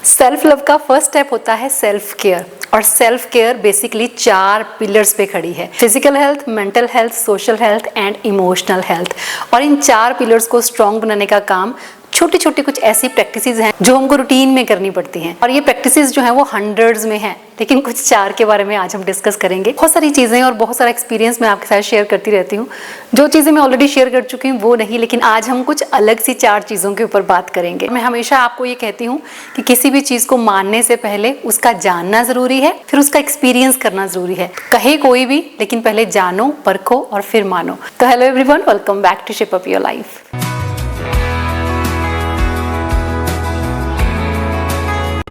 Self love का first step होता है सेल्फ केयर, और सेल्फ केयर बेसिकली 4 पिलर्स पे खड़ी है। Physical health, mental health, social health and emotional health. और इन 4 पिलर्स को स्ट्रॉन्ग बनाने का काम छोटी छोटी कुछ ऐसी प्रैक्टिसेस हैं जो हमको रूटीन में करनी पड़ती हैं, और ये प्रैक्टिसेस जो हैं वो हंड्रेड्स में हैं, लेकिन कुछ 4 के बारे में आज हम डिस्कस करेंगे। बहुत सारी चीज़ें और बहुत सारा एक्सपीरियंस मैं आपके साथ शेयर करती रहती हूँ। जो चीज़ें मैं ऑलरेडी शेयर कर चुकी हूँ वो नहीं, लेकिन आज हम कुछ अलग सी 4 चीज़ों के ऊपर बात करेंगे। मैं हमेशा आपको ये कहती हूँ कि किसी भी चीज़ को मानने से पहले उसका जानना ज़रूरी है, फिर उसका एक्सपीरियंस करना ज़रूरी है। कहे कोई भी, लेकिन पहले जानो, परखो और फिर मानो। तो hello everyone, welcome back to shape up your life.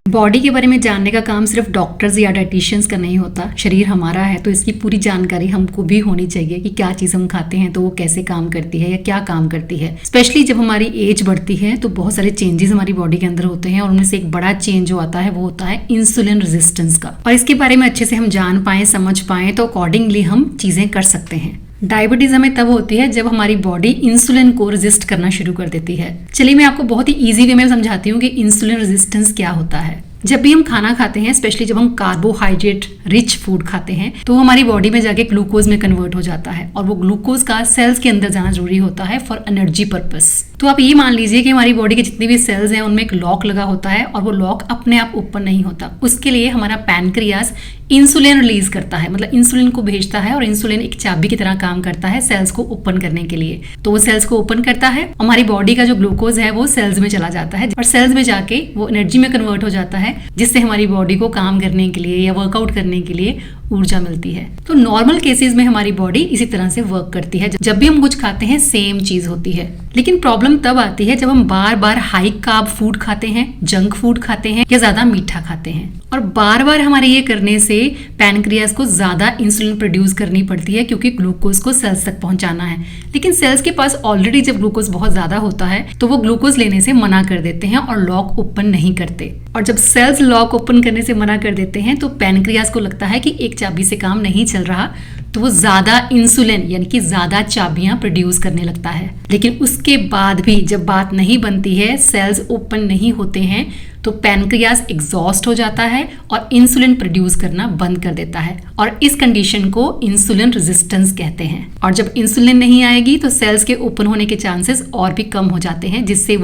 Body के बारे में जानने का काम सिर्फ डॉक्टर्स या डाइटिशियंस का नहीं होता। शरीर हमारा है तो इसकी पूरी जानकारी हमको भी होनी चाहिए कि क्या चीज़ हम खाते हैं तो वो कैसे काम करती है या क्या काम करती है। स्पेशली जब हमारी एज बढ़ती है तो बहुत सारे चेंजेस हमारी बॉडी के अंदर होते हैं, और उनमें से एक बड़ा चेंज जो आता है वो होता है इंसुलिन रेजिस्टेंस का। और इसके बारे में अच्छे से हम जान पाएं, समझ पाएं तो अकॉर्डिंगली हम चीज़ें कर सकते हैं। डायबिटीज हमें तब होती है जब हमारी बॉडी इंसुलिन को रेजिस्ट करना शुरू कर देती है। चलिए मैं आपको बहुत ही इजी वे में समझाती हूँ कि इंसुलिन रेजिस्टेंस क्या होता है। जब भी हम खाना खाते हैं, स्पेशली जब हम कार्बोहाइड्रेट रिच फूड खाते हैं, तो हमारी बॉडी में जाके ग्लूकोज में कन्वर्ट हो जाता है, और वो ग्लूकोज का सेल्स के अंदर जाना जरूरी होता है फॉर एनर्जी पर्पस। तो आप ये मान लीजिए कि हमारी बॉडी के जितने भी सेल्स हैं उनमें एक लॉक लगा होता है, और वो लॉक अपने आप ओपन नहीं होता। उसके लिए हमारा पैनक्रियास इंसुलिन रिलीज करता है, मतलब इंसुलिन को भेजता है, और इंसुलिन एक चाबी की तरह काम करता है सेल्स को ओपन करने के लिए। तो वो सेल्स को ओपन करता है, हमारी बॉडी का जो ग्लूकोज है वो सेल्स में चला जाता है, और सेल्स में जाके वो एनर्जी में कन्वर्ट हो जाता है, जिससे हमारी बॉडी को काम करने के लिए या वर्कआउट करने के लिए ऊर्जा मिलती है। तो नॉर्मल केसेस में हमारी बॉडी इसी तरह से वर्क करती है। जब भी हम कुछ खाते हैं सेम चीज होती है, लेकिन प्रॉब्लम तब आती है जब हम बार बार हाई कार्ब फूड खाते हैं, जंक फूड खाते हैं या ज्यादा मीठा खाते हैं। और बार बार हमारे ये करने से पैनक्रियास को ज्यादा इंसुलिन प्रोड्यूस करनी पड़ती है, क्योंकि ग्लूकोज को सेल्स तक पहुंचाना है। लेकिन सेल्स के पास ऑलरेडी जब ग्लूकोज बहुत ज्यादा होता है तो वो ग्लूकोज लेने से मना कर देते हैं और लॉक ओपन नहीं करते। और जब सेल्स लॉक ओपन करने से मना कर देते हैं तो पैनक्रियास को लगता है कि एक चाबी से काम नहीं चल रहा, तो वो ज्यादा इंसुलिन यानी कि ज्यादा चाबियां प्रोड्यूस करने लगता है। लेकिन उसके बाद भी जब बात नहीं बनती है, सेल्स ओपन नहीं होते हैं, तो पैनक्रियास एग्जॉस्ट हो जाता है और इंसुलिन प्रोड्यूस करना बंद कर देता है, और इस कंडीशन को इंसुलिन रेजिस्टेंस कहते हैं। और जब इंसुलिन नहीं आएगी तो सेल्स के ओपन होने के चांसेस और भी कम हो जाते हैं, जिससे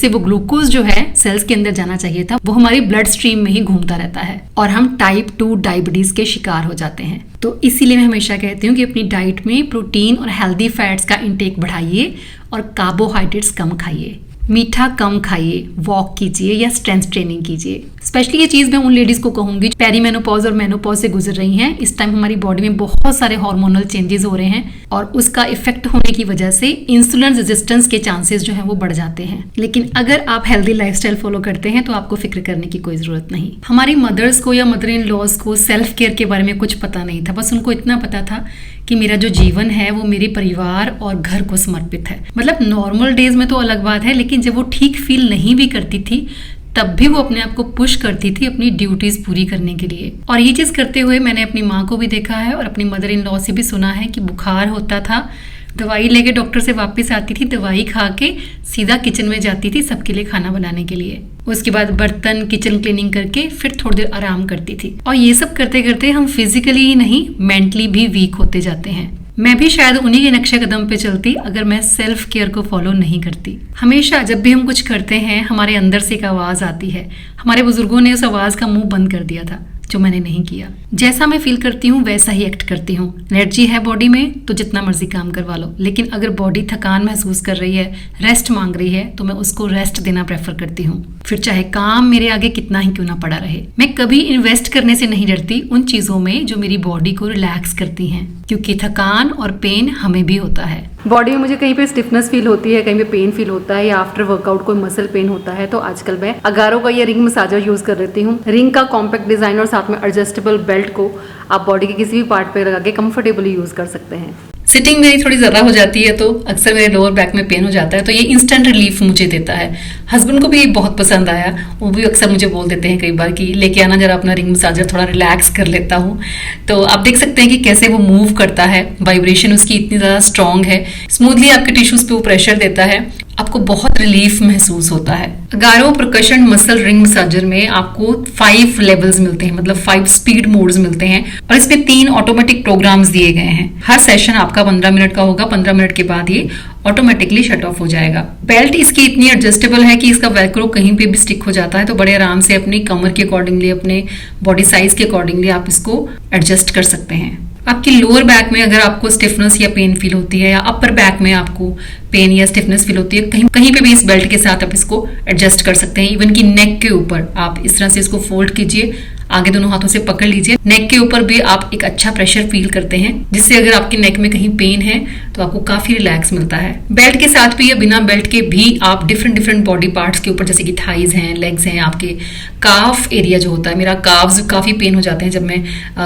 वो ग्लूकोज जो है सेल्स के अंदर जाना चाहिए था वो हमारी ब्लड स्ट्रीम में ही घूमता रहता है, और हम टाइप 2 डायबिटीज के शिकार हो जाते हैं। तो इसीलिए मैं हमेशा कहती हूँ कि अपनी डाइट में प्रोटीन और हेल्दी फैट्स का इंटेक बढ़ाइए और कार्बोहाइड्रेट्स कम खाइए, मीठा कम खाइए, वॉक कीजिए या स्ट्रेंथ ट्रेनिंग कीजिए। स्पेशली ये चीज मैं उन लेडीज को कहूंगी पेरीमेनोपॉज और मेनोपॉज से गुजर रही हैं। इस टाइम हमारी बॉडी में बहुत सारे हार्मोनल चेंजेस हो रहे हैं, और उसका इफेक्ट होने की वजह से इंसुलिन रेजिस्टेंस के चांसेस जो हैं वो बढ़ जाते हैं। लेकिन अगर आप हेल्दी लाइफस्टाइल फॉलो करते हैं तो आपको फिक्र करने की कोई जरूरत नहीं। हमारी मदर्स को या मदर इन लॉज को सेल्फ केयर के बारे में कुछ पता नहीं था। बस उनको इतना पता था कि मेरा जो जीवन है वो मेरे परिवार और घर को समर्पित है। मतलब नॉर्मल डेज में तो अलग बात है, लेकिन जब वो ठीक फील नहीं भी करती थी तब भी वो अपने आप को पुश करती थी अपनी ड्यूटीज पूरी करने के लिए। और ये चीज करते हुए मैंने अपनी माँ को भी देखा है और अपनी मदर इन लॉ से भी सुना है कि बुखार होता था, दवाई लेके डॉक्टर से वापस आती थी, दवाई खा के सीधा किचन में जाती थी सबके लिए खाना बनाने के लिए। उसके बाद बर्तन किचन क्लीनिंग करके फिर थोड़ी देर आराम करती थी। और ये सब करते करते हम फिजिकली ही नहीं मेंटली भी वीक होते जाते हैं। मैं भी शायद उन्हीं के नक्शे कदम पे चलती अगर मैं सेल्फ केयर को फॉलो नहीं करती। हमेशा जब भी हम कुछ करते हैं हमारे अंदर से एक आवाज आती है। हमारे बुजुर्गों ने उस आवाज का मुंह बंद कर दिया था, जो मैंने नहीं किया। जैसा मैं फील करती हूँ वैसा ही एक्ट करती हूँ। एनर्जी है बॉडी में तो जितना मर्जी काम करवा लो, लेकिन अगर बॉडी थकान महसूस कर रही है, रेस्ट मांग रही है, तो मैं उसको रेस्ट देना प्रेफर करती हूँ, फिर चाहे काम मेरे आगे कितना ही क्यों ना पड़ा रहे। मैं कभी इन्वेस्ट करने से नहीं डरती उन चीजों में जो मेरी बॉडी को रिलैक्स करती हैं, क्योंकि थकान और पेन हमें भी होता है। बॉडी में मुझे कहीं पे स्टिफनेस फील होती है, कहीं पे पेन फील होता है, या आफ्टर वर्कआउट कोई मसल पेन होता है, तो आजकल मैं अगारो का ये रिंग मसाजर यूज कर लेती हूँ। रिंग का कॉम्पैक्ट डिजाइन और साथ में एडजस्टेबल बेल्ट को आप बॉडी के किसी भी पार्ट पे लगा के कंफर्टेबली यूज कर सकते हैं। सिटिंग मेरी थोड़ी ज़्यादा हो जाती है तो अक्सर मेरे लोअर बैक में पेन हो जाता है, तो ये इंस्टेंट रिलीफ मुझे देता है। हस्बैंड को भी बहुत पसंद आया, वो भी अक्सर मुझे बोल देते हैं कई बार कि लेके आना जरा अपना रिंग मसाजर, थोड़ा रिलैक्स कर लेता हूँ। तो आप देख सकते हैं कि कैसे वो मूव करता है, वाइब्रेशन उसकी इतनी ज़्यादा स्ट्रॉन्ग है, स्मूथली आपके टिश्यूज पे वो प्रेशर देता है। आपको बहुत रिलीफ महसूस होता है। गारो परकशन मसल रिंग मसाजर में आपको 5 लेवल्स मिलते हैं, मतलब 5 स्पीड मोड्स मिलते हैं और इसमें 3 ऑटोमेटिक प्रोग्राम्स दिए गए हैं। हर सेशन आपका 15 मिनट का होगा, 15 मिनट के बाद ये ऑटोमेटिकली शट ऑफ हो जाएगा। बेल्ट इसकी इतनी एडजस्टेबल है कि इसका वेलक्रो कहीं पे भी स्टिक हो जाता है, तो बड़े आराम से अपनी कमर के अकॉर्डिंगली, अपने बॉडी साइज के अकॉर्डिंगली आप इसको एडजस्ट कर सकते हैं। आपकी लोअर बैक में अगर आपको स्टिफनेस या पेन फील होती है, या अपर बैक में आपको पेन या स्टिफनेस फील होती है, कहीं पे भी इस बेल्ट के साथ आप इसको एडजस्ट कर सकते हैं। इवन की नेक के ऊपर आप इस तरह से इसको फोल्ड कीजिए, आगे दोनों हाथों से पकड़ लीजिए, नेक के ऊपर भी आप एक अच्छा प्रेशर फील करते हैं, जिससे अगर आपकी नेक में कहीं पेन है तो आपको काफी रिलैक्स मिलता है। बेल्ट के साथ भी या बिना बेल्ट के भी आप डिफरेंट बॉडी पार्ट्स के ऊपर, जैसे कि थाइज हैं, लेग्स हैं, आपके काफ एरिया जो होता है, मेरा काफ्स काफी पेन हो जाते हैं जब मैं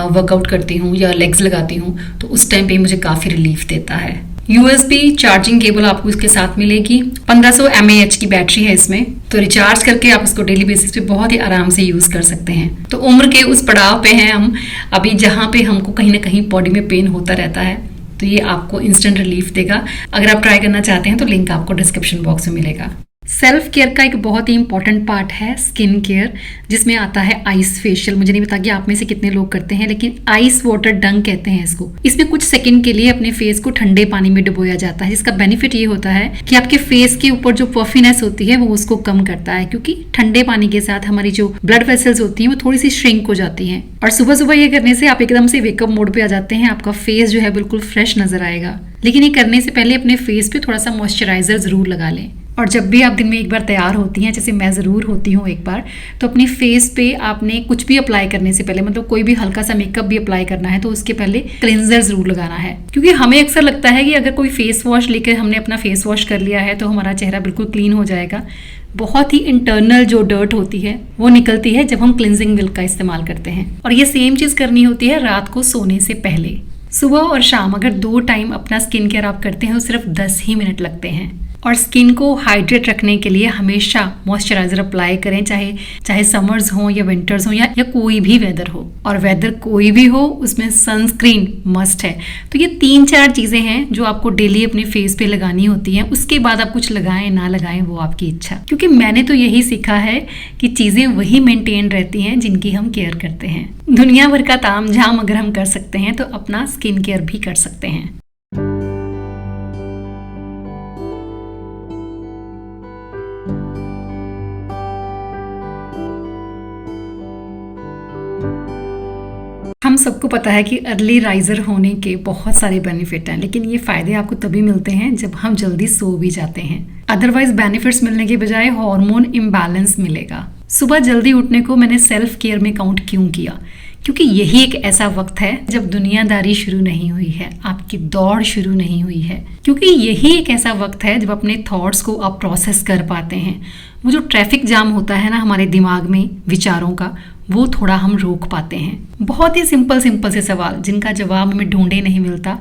वर्कआउट करती हूँ या लेग्स लगाती हूँ, तो उस टाइम पे मुझे काफी रिलीफ देता है। USB चार्जिंग केबल आपको इसके साथ मिलेगी। 1500 mAh की बैटरी है इसमें, तो रिचार्ज करके आप इसको डेली बेसिस पे बहुत ही आराम से यूज कर सकते हैं। तो उम्र के उस पड़ाव पे हैं हम अभी, जहाँ पे हमको कहीं ना कहीं बॉडी में पेन होता रहता है, तो ये आपको इंस्टेंट रिलीफ देगा। अगर आप ट्राई करना चाहते हैं तो लिंक आपको डिस्क्रिप्शन बॉक्स में मिलेगा। सेल्फ केयर का एक बहुत ही इंपॉर्टेंट पार्ट है स्किन केयर, जिसमें आता है आइस फेशियल। मुझे नहीं पता कि आप में से कितने लोग करते हैं, लेकिन आइस वाटर डंक कहते हैं इसको। इसमें कुछ सेकंड के लिए अपने फेस को ठंडे पानी में डुबोया जाता है, जिसका बेनिफिट ये होता है कि आपके फेस के ऊपर जो पफीनेस होती है वो उसको कम करता है, क्योंकि ठंडे पानी के साथ हमारी जो ब्लड वेसल्स होती हैं वो थोड़ी सी श्रिंक हो जाती हैं। और सुबह सुबह ये करने से आप एकदम से वेकअप मोड पे आ जाते हैं, आपका फेस जो है बिल्कुल फ्रेश नजर आएगा। लेकिन ये करने से पहले अपने फेस पे थोड़ा सा मॉइस्चराइजर जरूर लगा लें। और जब भी आप दिन में एक बार तैयार होती हैं, जैसे मैं ज़रूर होती हूँ एक बार, तो अपनी फेस पे आपने कुछ भी अप्लाई करने से पहले, मतलब कोई भी हल्का सा मेकअप भी अप्लाई करना है, तो उसके पहले क्लिंजर ज़रूर लगाना है। क्योंकि हमें अक्सर लगता है कि अगर कोई फेस वॉश लेकर हमने अपना फेस वॉश कर लिया है तो हमारा चेहरा बिल्कुल क्लीन हो जाएगा। बहुत ही इंटरनल जो डर्ट होती है वो निकलती है जब हम क्लिंजिंग मिल्क का इस्तेमाल करते हैं। और ये सेम चीज़ करनी होती है रात को सोने से पहले। सुबह और शाम अगर 2 टाइम अपना स्किन केयर आप करते हैं तो सिर्फ 10 ही मिनट लगते हैं। और स्किन को हाइड्रेट रखने के लिए हमेशा मॉइस्चराइजर अप्लाई करें, चाहे समर्स हो या विंटर्स हो या कोई भी वेदर हो। और वेदर कोई भी हो उसमें सनस्क्रीन मस्ट है। तो ये 3-4 चीज़ें हैं जो आपको डेली अपने फेस पे लगानी होती हैं। उसके बाद आप कुछ लगाएं ना लगाएं वो आपकी इच्छा, क्योंकि मैंने तो यही सीखा है कि चीज़ें वही मेंटेन रहती हैं जिनकी हम केयर करते हैं। दुनिया भर का ताम झाम अगर हम कर सकते हैं तो अपना स्किन केयर भी कर सकते हैं। हम सबको पता है कि अर्ली राइजर होने के बहुत सारे बेनिफिट हैं, लेकिन ये फायदे आपको तभी मिलते हैं जब हम जल्दी सो भी जाते हैं। अदरवाइज बेनिफिट्स मिलने के बजाय हार्मोन इम्बैलेंस मिलेगा। सुबह जल्दी उठने को मैंने सेल्फ केयर में काउंट क्यों किया? क्योंकि यही एक ऐसा वक्त है जब दुनियादारी शुरू नहीं हुई है, आपकी दौड़ शुरू नहीं हुई है। क्योंकि यही एक ऐसा वक्त है जब अपने थॉट्स को आप प्रोसेस कर पाते हैं। वो जो ट्रैफिक जाम होता है ना हमारे दिमाग में विचारों का, वो थोड़ा हम रोक पाते हैं। बहुत ही सिंपल से सवाल जिनका जवाब हमें ढूंढे नहीं मिलता,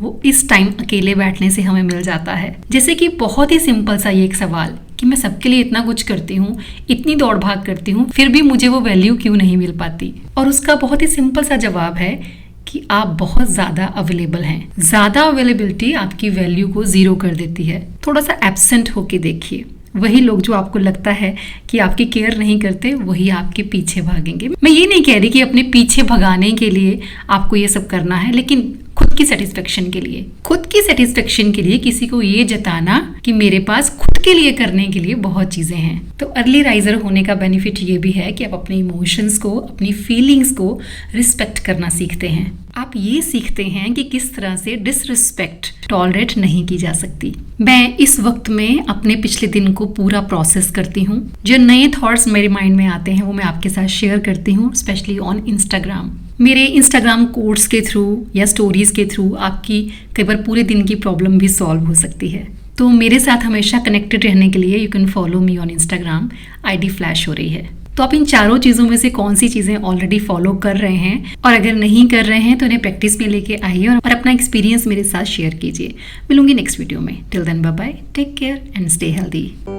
वो इस टाइम अकेले बैठने से हमें मिल जाता है। जैसे कि बहुत ही सिंपल सा ये एक सवाल कि मैं सबके लिए इतना कुछ करती हूँ, इतनी दौड़ भाग करती हूँ, फिर भी मुझे वो वैल्यू क्यों नहीं मिल पाती? और उसका बहुत ही सिंपल सा जवाब है कि आप बहुत ज़्यादा अवेलेबल हैं। ज़्यादा अवेलेबिलिटी आपकी वैल्यू को ज़ीरो कर देती है। थोड़ा सा एब्सेंट होके देखिए, वही लोग जो आपको लगता है कि आपकी केयर नहीं करते, वही आपके पीछे भागेंगे। मैं ये नहीं कह रही कि अपने पीछे भगाने के लिए आपको ये सब करना है, लेकिन खुद की सेटिस्फेक्शन के लिए किसी को ये जताना कि मेरे पास खुद के लिए करने के लिए बहुत चीजें हैं। तो अर्ली राइजर होने का बेनिफिट ये भी है कि आप अपने इमोशंस को, अपनी फीलिंग्स को रिस्पेक्ट करना सीखते हैं। आप ये सीखते हैं कि किस तरह से डिसरिस्पेक्ट टॉलरेट नहीं की जा सकती। मैं इस वक्त में अपने पिछले दिन को पूरा प्रोसेस करती हूँ। जो नए थॉट्स मेरे माइंड में आते हैं वो मैं आपके साथ शेयर करती हूँ, स्पेशली ऑन इंस्टाग्राम। मेरे इंस्टाग्राम कोट्स के थ्रू या स्टोरीज के थ्रू आपकी कई बार पूरे दिन की प्रॉब्लम भी सॉल्व हो सकती है। तो मेरे साथ हमेशा कनेक्टेड रहने के लिए you can follow me on Instagram, ID flash हो रही है। तो आप इन चारों चीज़ों में से कौन सी चीज़ें ऑलरेडी फॉलो कर रहे हैं, और अगर नहीं कर रहे हैं तो इन्हें प्रैक्टिस में लेके आइए और अपना एक्सपीरियंस मेरे साथ शेयर कीजिए। मिलूंगी नेक्स्ट वीडियो में। Till then bye bye, take care and stay healthy.